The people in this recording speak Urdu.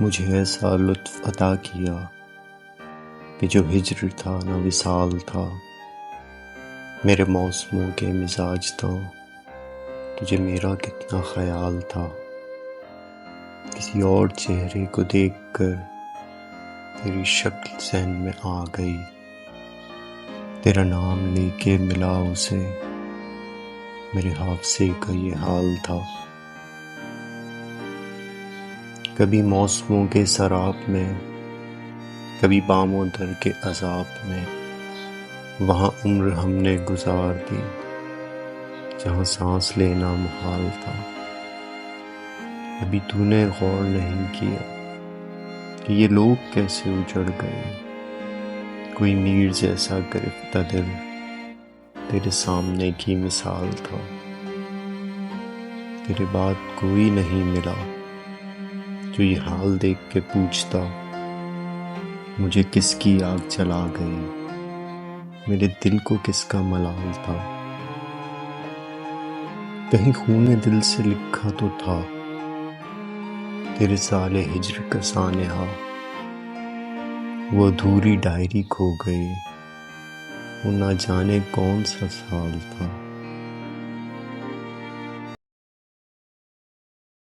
مجھے ایسا لطف عطا کیا کہ جو ہجر تھا نہ وصال تھا، میرے موسموں کے مزاج تھا، تجھے میرا کتنا خیال تھا۔ کسی اور چہرے کو دیکھ کر تیری شکل ذہن میں آ گئی، تیرا نام لے کے ملا اسے، میرے حافظے کا یہ حال تھا۔ کبھی موسموں کے سراب میں، کبھی بام و در کے عذاب میں، وہاں عمر ہم نے گزار دی جہاں سانس لینا محال تھا۔ ابھی تو نے غور نہیں کیا کہ یہ لوگ کیسے اجڑ گئے، کوئی میر جیسا گرفتہ دل تیرے سامنے کی مثال تھا۔ تیرے بعد کوئی نہیں ملا جو یہ حال دیکھ کے پوچھتا مجھے کس کی آگ جلا گئی، میرے دل کو کس کا ملال تھا۔ کہیں خون دل سے لکھا تو تھا تیرے سال ہجر کا سانحہ، وہ ادھوری ڈائری کھو گئی، وہ نہ جانے کون سا سال تھا۔